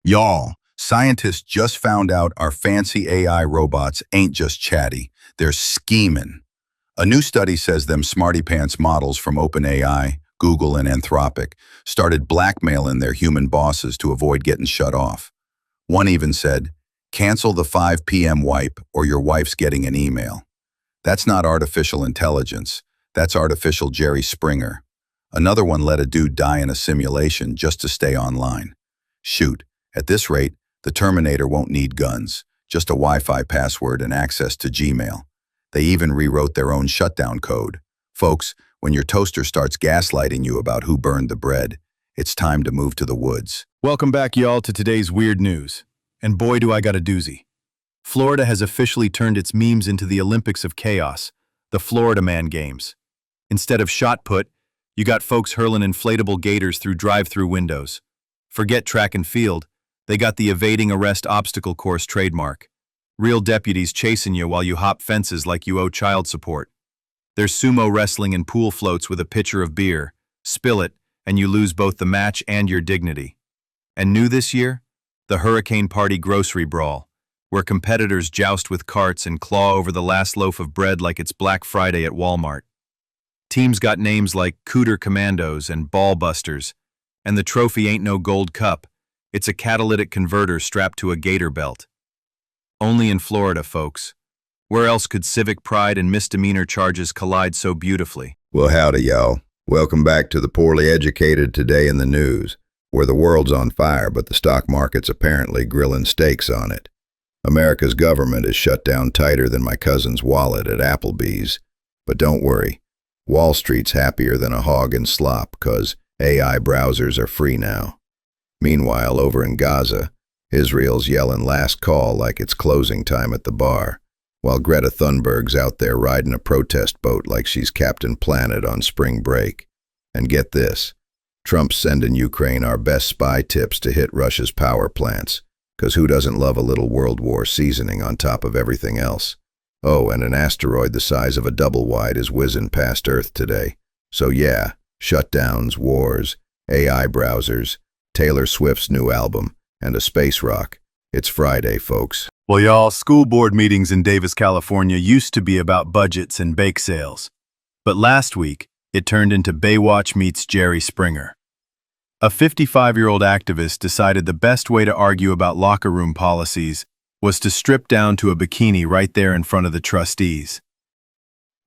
Y'all, scientists just found out our fancy AI robots ain't just chatty, they're scheming. A new study says them smarty pants models from OpenAI, Google, and Anthropic started blackmailing their human bosses to avoid getting shut off. One even said, "Cancel the 5 p.m. wipe or your wife's getting an email." That's not artificial intelligence, that's artificial Jerry Springer. Another one let a dude die in a simulation just to stay online. Shoot, at this rate, the Terminator won't need guns, just a Wi-Fi password and access to Gmail. They even rewrote their own shutdown code. Folks, when your toaster starts gaslighting you about who burned the bread, it's time to move to the woods. Welcome back, y'all, to today's weird news. And boy, do I got a doozy. Florida has officially turned its memes into the Olympics of chaos, the Florida Man Games. Instead of shot put, you got folks hurling inflatable gators through drive-through windows. Forget track and field, they got the evading arrest obstacle course trademark. Real deputies chasing you while you hop fences like you owe child support. There's sumo wrestling and pool floats with a pitcher of beer. Spill it, and you lose both the match and your dignity. And new this year? The Hurricane Party Grocery Brawl, where competitors joust with carts and claw over the last loaf of bread like it's Black Friday at Walmart. Teams got names like Cooter Commandos and Ball Busters, and the trophy ain't no gold cup, it's a catalytic converter strapped to a gator belt. Only in Florida, folks. Where else could civic pride and misdemeanor charges collide so beautifully? Well, howdy, y'all. Welcome back to the Poorly Educated Today in the News, where the world's on fire, but the stock market's apparently grilling steaks on it. America's government is shut down tighter than my cousin's wallet at Applebee's. But don't worry, Wall Street's happier than a hog in slop, 'cause AI browsers are free now. Meanwhile, over in Gaza, Israel's yelling last call like it's closing time at the bar, while Greta Thunberg's out there riding a protest boat like she's Captain Planet on spring break. And get this, Trump's sending Ukraine our best spy tips to hit Russia's power plants, 'cause who doesn't love a little World War seasoning on top of everything else? Oh, and an asteroid the size of a double wide is whizzing past Earth today. So yeah, shutdowns, wars, AI browsers, Taylor Swift's new album, and a space rock. It's Friday, folks. Well, y'all, school board meetings in Davis, California used to be about budgets and bake sales. But last week, it turned into Baywatch meets Jerry Springer. A 55-year-old activist decided the best way to argue about locker room policies was to strip down to a bikini right there in front of the trustees.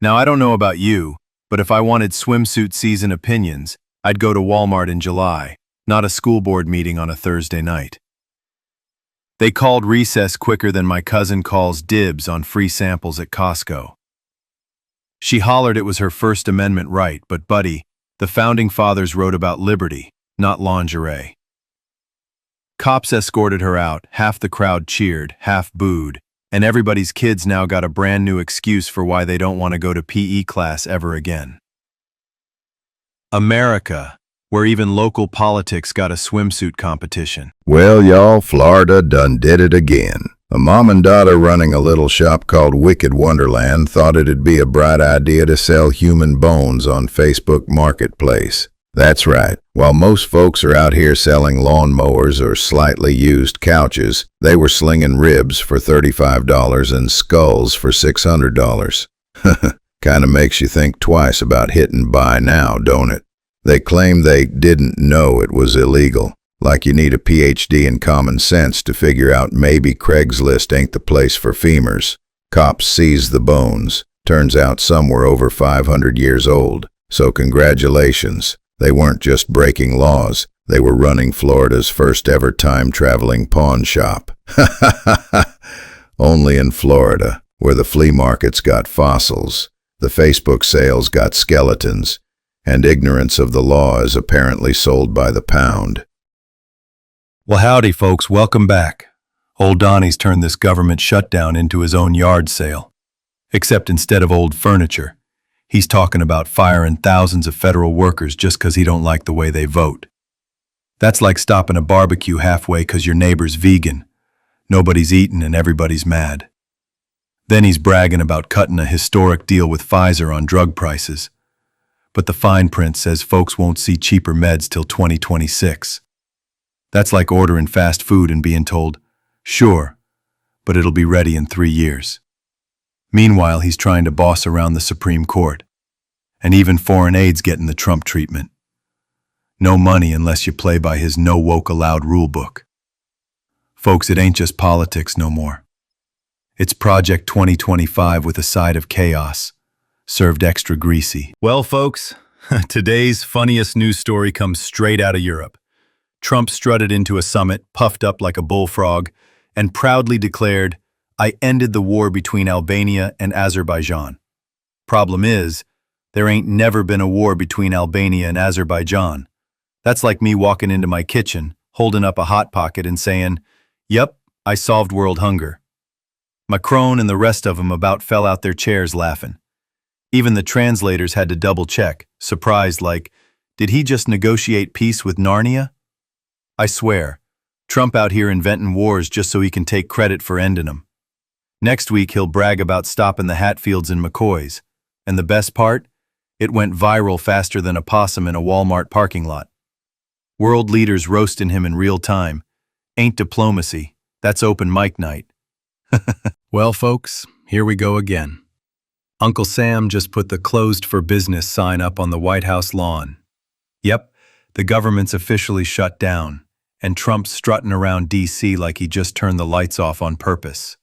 Now, I don't know about you, but if I wanted swimsuit season opinions, I'd go to Walmart in July, not a school board meeting on a Thursday night. They called recess quicker than my cousin calls dibs on free samples at Costco. She hollered it was her First Amendment right, but buddy, the Founding Fathers wrote about liberty, not lingerie. Cops escorted her out, half the crowd cheered, half booed, and everybody's kids now got a brand new excuse for why they don't want to go to PE class ever again. America, where even local politics got a swimsuit competition. Well, y'all, Florida done did it again. A mom and daughter running a little shop called Wicked Wonderland thought it'd be a bright idea to sell human bones on Facebook Marketplace. That's right. While most folks are out here selling lawnmowers or slightly used couches, they were slinging ribs for $35 and skulls for $600. Kinda makes you think twice about hitting buy now, don't it? They claim they didn't know it was illegal, like you need a PhD in common sense to figure out maybe Craigslist ain't the place for femurs. Cops seized the bones. Turns out some were over 500 years old, so congratulations. They weren't just breaking laws, they were running Florida's first ever time-traveling pawn shop. Only in Florida, where the flea markets got fossils, the Facebook sales got skeletons, and ignorance of the law is apparently sold by the pound. Well, howdy, folks. Welcome back. Old Donnie's turned this government shutdown into his own yard sale. Except instead of old furniture, he's talking about firing thousands of federal workers just 'cause he don't like the way they vote. That's like stopping a barbecue halfway 'cause your neighbor's vegan. Nobody's eating and everybody's mad. Then he's bragging about cutting a historic deal with Pfizer on drug prices. But the fine print says folks won't see cheaper meds till 2026. That's like ordering fast food and being told, sure, but it'll be ready in 3 years. Meanwhile, he's trying to boss around the Supreme Court. And even foreign aid's getting the Trump treatment. No money unless you play by his no woke allowed rule book. Folks, it ain't just politics no more. It's Project 2025 with a side of chaos, served extra greasy. Well, folks, today's funniest news story comes straight out of Europe. Trump strutted into a summit, puffed up like a bullfrog, and proudly declared, "I ended the war between Albania and Azerbaijan." Problem is, there ain't never been a war between Albania and Azerbaijan. That's like me walking into my kitchen, holding up a Hot Pocket and saying, "Yep, I solved world hunger." Macron and the rest of them about fell out their chairs laughing. Even the translators had to double-check, surprised like, did he just negotiate peace with Narnia? I swear, Trump out here inventing wars just so he can take credit for ending them. Next week he'll brag about stopping the Hatfields and McCoys. And the best part? It went viral faster than a possum in a Walmart parking lot. World leaders roasting him in real time. Ain't diplomacy, that's open mic night. Well, folks, here we go again. Uncle Sam just put the closed for business sign up on the White House lawn. Yep, the government's officially shut down, and Trump's strutting around D.C. like he just turned the lights off on purpose.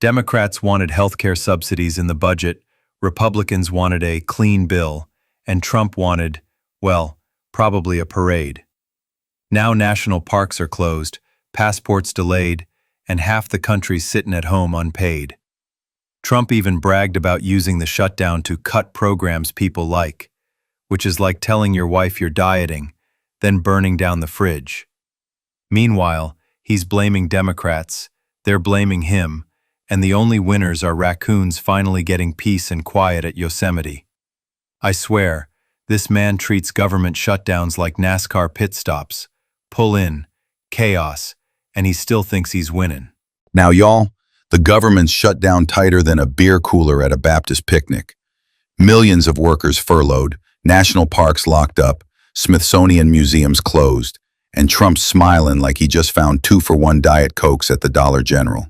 Democrats wanted healthcare subsidies in the budget, Republicans wanted a clean bill, and Trump wanted, well, probably a parade. Now national parks are closed, passports delayed, and half the country's sitting at home unpaid. Trump even bragged about using the shutdown to cut programs people like, which is like telling your wife you're dieting, then burning down the fridge. Meanwhile, he's blaming Democrats, they're blaming him, and the only winners are raccoons finally getting peace and quiet at Yosemite. I swear, this man treats government shutdowns like NASCAR pit stops. Pull in, chaos, and he still thinks he's winning. Now, y'all, the government's shut down tighter than a beer cooler at a Baptist picnic. Millions of workers furloughed, national parks locked up, Smithsonian museums closed, and Trump's smiling like he just found 2-for-1 Diet Cokes at the Dollar General.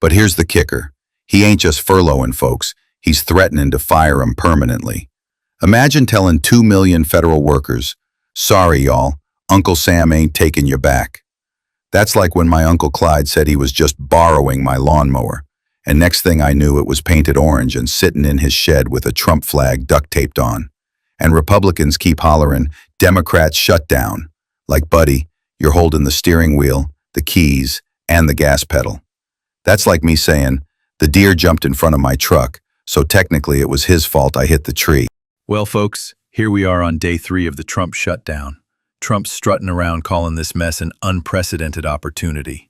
But here's the kicker. He ain't just furloughing folks, he's threatening to fire them permanently. Imagine telling 2 million federal workers, "Sorry, y'all, Uncle Sam ain't taking you back." That's like when my Uncle Clyde said he was just borrowing my lawnmower, and next thing I knew it was painted orange and sitting in his shed with a Trump flag duct taped on. And Republicans keep hollering, "Democrats shut down." Like, buddy, you're holding the steering wheel, the keys, and the gas pedal. That's like me saying, "The deer jumped in front of my truck, so technically it was his fault I hit the tree." Well, folks, here we are on day 3 of the Trump shutdown. Trump's strutting around calling this mess an unprecedented opportunity.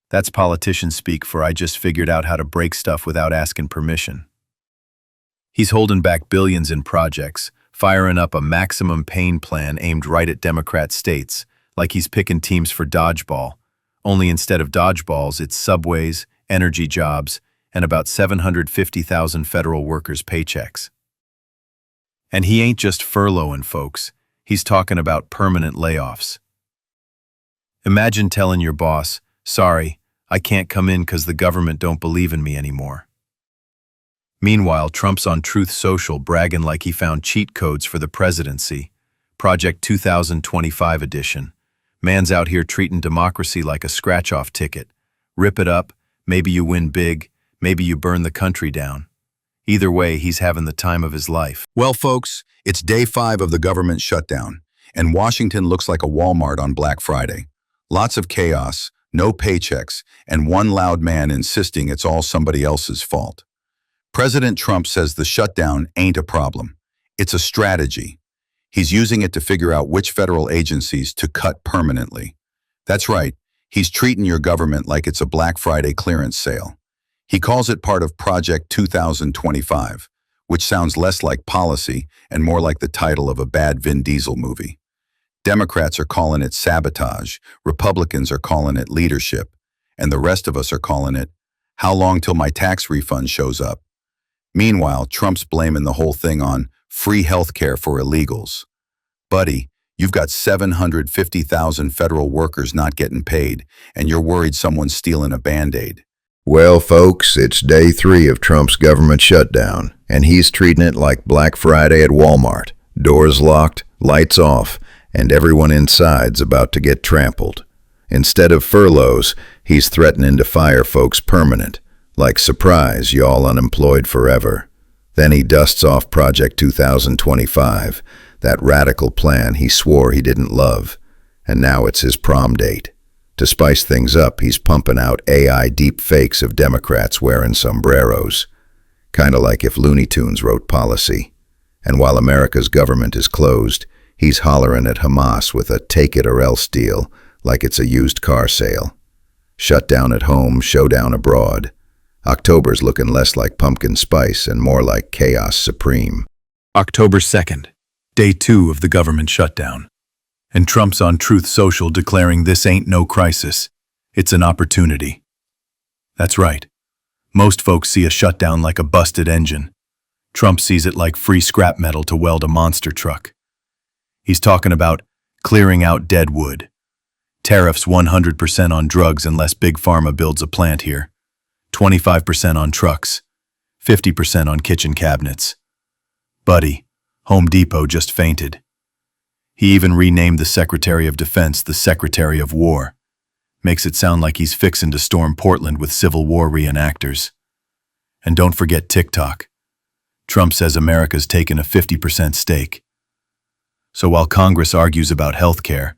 That's politician speak for I just figured out how to break stuff without asking permission. He's holding back billions in projects, firing up a maximum pain plan aimed right at Democrat states, like he's picking teams for dodgeball. Only instead of dodgeballs, it's subways, energy jobs, and about 750,000 federal workers' paychecks. And he ain't just furloughing folks. He's talking about permanent layoffs. Imagine telling your boss, "Sorry, I can't come in because the government don't believe in me anymore." Meanwhile, Trump's on Truth Social bragging like he found cheat codes for the presidency. Project 2025 edition. Man's out here treating democracy like a scratch-off ticket. Rip it up, maybe you win big, maybe you burn the country down. Either way, he's having the time of his life. Well, folks, it's day 5 of the government shutdown, and Washington looks like a Walmart on Black Friday. Lots of chaos, no paychecks, and one loud man insisting it's all somebody else's fault. President Trump says the shutdown ain't a problem. It's a strategy. He's using it to figure out which federal agencies to cut permanently. That's right, he's treating your government like it's a Black Friday clearance sale. He calls it part of Project 2025, which sounds less like policy and more like the title of a bad Vin Diesel movie. Democrats are calling it sabotage, Republicans are calling it leadership, and the rest of us are calling it, "How long till my tax refund shows up?" Meanwhile, Trump's blaming the whole thing on free health care for illegals. Buddy, You've got 750,000 federal workers not getting paid, and you're worried someone's stealing a Band-Aid. Well, folks, it's day 3 of Trump's government shutdown, and he's treating it like Black Friday at Walmart. Doors locked, lights off, and everyone inside's about to get trampled. Instead of furloughs, he's threatening to fire folks permanent. Like, surprise, y'all unemployed forever. Then he dusts off Project 2025, that radical plan he swore he didn't love. And now it's his prom date. To spice things up, he's pumping out AI deep fakes of Democrats wearing sombreros. Kinda like if Looney Tunes wrote policy. And while America's government is closed, he's hollering at Hamas with a take it or else deal, like it's a used car sale. Shutdown at home, showdown abroad. October's looking less like pumpkin spice and more like chaos supreme. October 2nd, day 2 of the government shutdown. And Trump's on Truth Social declaring this ain't no crisis, it's an opportunity. That's right. Most folks see a shutdown like a busted engine. Trump sees it like free scrap metal to weld a monster truck. He's talking about clearing out dead wood. Tariffs 100% on drugs unless Big Pharma builds a plant here. 25% on trucks. 50% on kitchen cabinets. Buddy, Home Depot just fainted. He even renamed the Secretary of Defense the Secretary of War. Makes it sound like he's fixing to storm Portland with Civil War reenactors. And don't forget TikTok. Trump says America's taken a 50% stake. So while Congress argues about health care,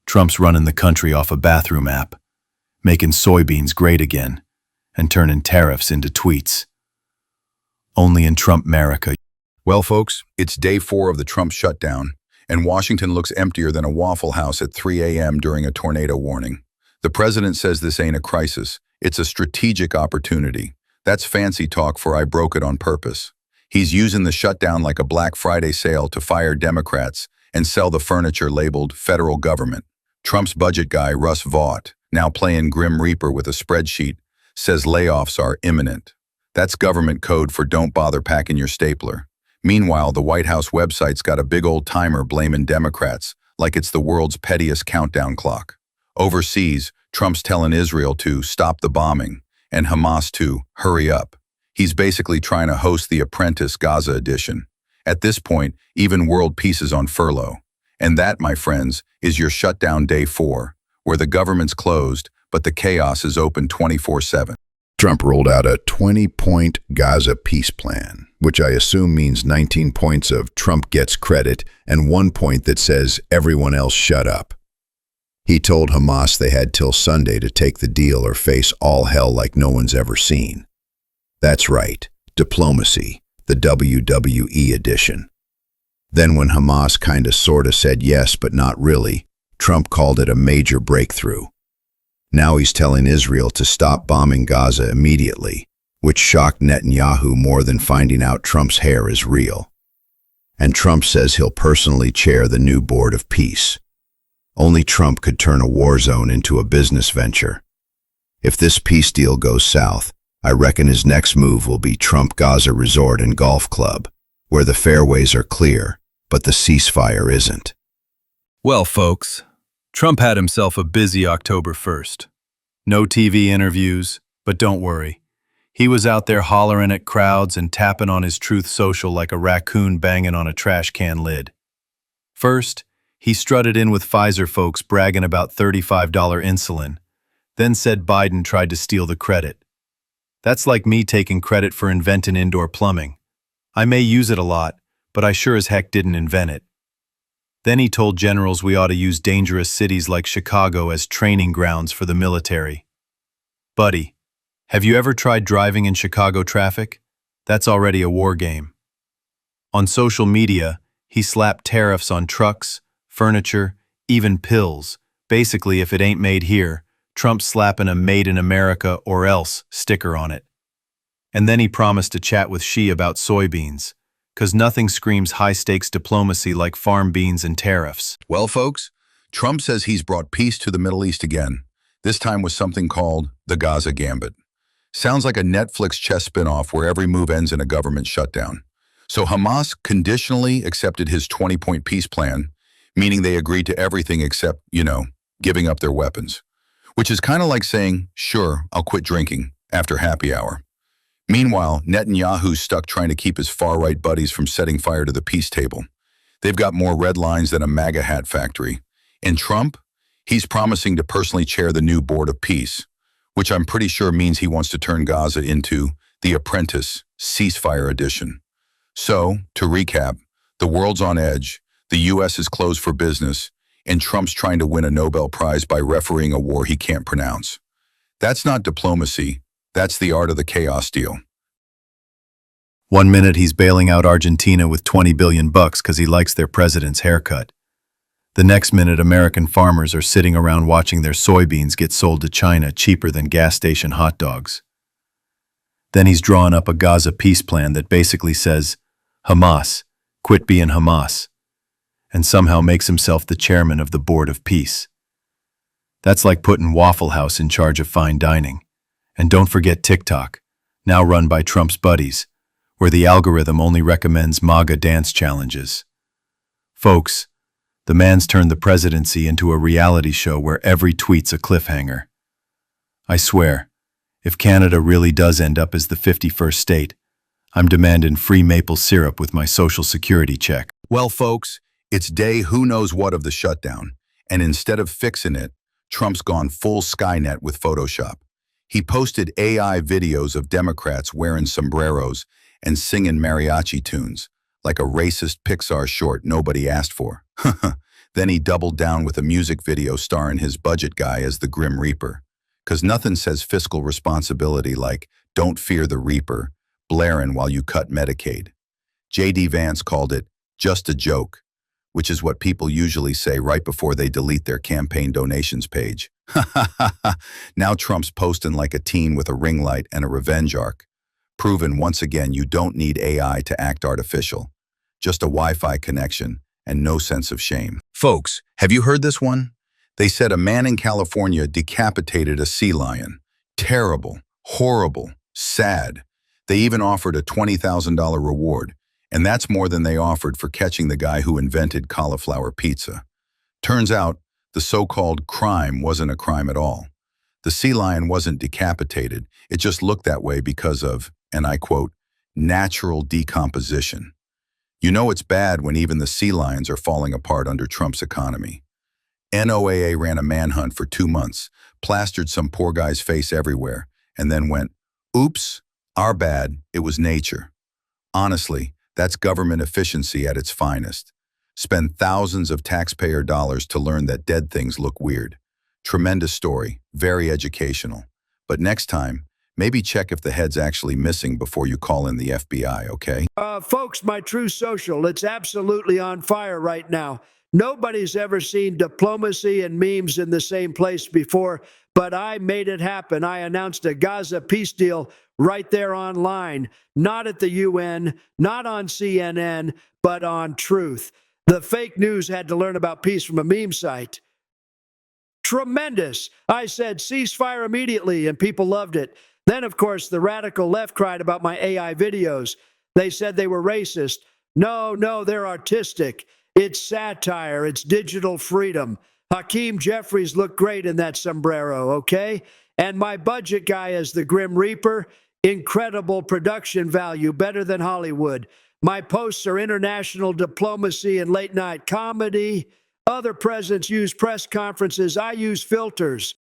Trump's running the country off a bathroom app, making soybeans great again, and turning tariffs into tweets. Only in Trump-America. Well, folks, it's day 4 of the Trump shutdown, and Washington looks emptier than a Waffle House at 3 a.m. during a tornado warning. The president says this ain't a crisis, it's a strategic opportunity. That's fancy talk for I broke it on purpose. He's using the shutdown like a Black Friday sale to fire Democrats and sell the furniture labeled federal government. Trump's budget guy, Russ Vought, now playing Grim Reaper with a spreadsheet, says layoffs are imminent. That's government code for don't bother packing your stapler. Meanwhile, the White House website's got a big old timer blaming Democrats like it's the world's pettiest countdown clock. Overseas, Trump's telling Israel to stop the bombing and Hamas to hurry up. He's basically trying to host the Apprentice Gaza edition. At this point, even world peace is on furlough. And that, my friends, is your shutdown day 4, where the government's closed, but the chaos is open 24/7. Trump rolled out a 20-point Gaza peace plan, which I assume means 19 points of Trump gets credit and 1 point that says everyone else shut up. He told Hamas they had till Sunday to take the deal or face all hell like no one's ever seen. That's right, diplomacy, the WWE edition. Then when Hamas kinda sorta said yes but not really, Trump called it a major breakthrough. Now he's telling Israel to stop bombing Gaza immediately, which shocked Netanyahu more than finding out Trump's hair is real. And Trump says he'll personally chair the new Board of Peace. Only Trump could turn a war zone into a business venture. If this peace deal goes south, I reckon his next move will be Trump Gaza Resort and Golf Club, where the fairways are clear, but the ceasefire isn't. Well, folks, Trump had himself a busy October 1st. No TV interviews, but don't worry. He was out there hollering at crowds and tapping on his Truth Social like a raccoon banging on a trash can lid. First, he strutted in with Pfizer folks bragging about $35 insulin, then said Biden tried to steal the credit. That's like me taking credit for inventing indoor plumbing. I may use it a lot, but I sure as heck didn't invent it. Then he told generals we ought to use dangerous cities like Chicago as training grounds for the military. Buddy, have you ever tried driving in Chicago traffic? That's already a war game. On social media, he slapped tariffs on trucks, furniture, even pills. Basically, if it ain't made here, Trump's slapping a Made in America or else sticker on it. And then he promised to chat with Xi about soybeans, 'cause nothing screams high-stakes diplomacy like farm beans and tariffs. Well, folks, Trump says he's brought peace to the Middle East again, this time with something called the Gaza Gambit. Sounds like a Netflix chess spinoff where every move ends in a government shutdown. So Hamas conditionally accepted his 20-point peace plan, meaning they agreed to everything except, giving up their weapons. Which is kind of like saying, sure, I'll quit drinking after happy hour. Meanwhile, Netanyahu's stuck trying to keep his far-right buddies from setting fire to the peace table. They've got more red lines than a MAGA hat factory. And Trump? He's promising to personally chair the new Board of Peace, which I'm pretty sure means he wants to turn Gaza into The Apprentice, ceasefire edition. So, to recap, the world's on edge, the U.S. is closed for business, and Trump's trying to win a Nobel Prize by refereeing a war he can't pronounce. That's not diplomacy, that's the art of the chaos deal. 1 minute he's bailing out Argentina with 20 billion bucks because he likes their president's haircut. The next minute American farmers are sitting around watching their soybeans get sold to China cheaper than gas station hot dogs. Then he's drawn up a Gaza peace plan that basically says, Hamas, quit being Hamas, and somehow makes himself the chairman of the Board of Peace. That's like putting Waffle House in charge of fine dining. And don't forget TikTok, now run by Trump's buddies, where the algorithm only recommends MAGA dance challenges. Folks, the man's turned the presidency into a reality show where every tweet's a cliffhanger. I swear, if Canada really does end up as the 51st state, I'm demanding free maple syrup with my Social Security check. Well, folks, it's day who knows what of the shutdown, and instead of fixing it, Trump's gone full Skynet with Photoshop. He posted AI videos of Democrats wearing sombreros and singing mariachi tunes, like a racist Pixar short nobody asked for. Then he doubled down with a music video starring his budget guy as the Grim Reaper. 'Cause nothing says fiscal responsibility like, don't fear the Reaper, blaring while you cut Medicaid. J.D. Vance called it, just a joke, which is what people usually say right before they delete their campaign donations page. Now Trump's posting like a teen with a ring light and a revenge arc, proving once again you don't need AI to act artificial. Just a Wi-Fi connection and no sense of shame. Folks, have you heard this one? They said a man in California decapitated a sea lion. Terrible, horrible, sad. They even offered a $20,000 reward, and that's more than they offered for catching the guy who invented cauliflower pizza. Turns out, the so-called crime wasn't a crime at all. The sea lion wasn't decapitated, it just looked that way because of, and I quote, natural decomposition. You know it's bad when even the sea lions are falling apart under Trump's economy. NOAA ran a manhunt for 2 months, plastered some poor guy's face everywhere, and then went, oops, our bad, it was nature. Honestly, that's government efficiency at its finest. Spend thousands of taxpayer dollars to learn that dead things look weird. Tremendous story, very educational. But next time, maybe check if the head's actually missing before you call in the FBI, okay? Folks, my true social, it's absolutely on fire right now. Nobody's ever seen diplomacy and memes in the same place before, but I made it happen. I announced a Gaza peace deal right there online, not at the UN, not on CNN, but on Truth. The fake news had to learn about peace from a meme site. Tremendous. I said ceasefire immediately, and people loved it. Then, of course, the radical left cried about my AI videos. They said they were racist. No, they're artistic. It's satire. It's digital freedom. Hakeem Jeffries looked great in that sombrero, okay? And my budget guy as the Grim Reaper, incredible production value, better than Hollywood. My posts are international diplomacy and late-night comedy. Other presidents use press conferences. I use filters.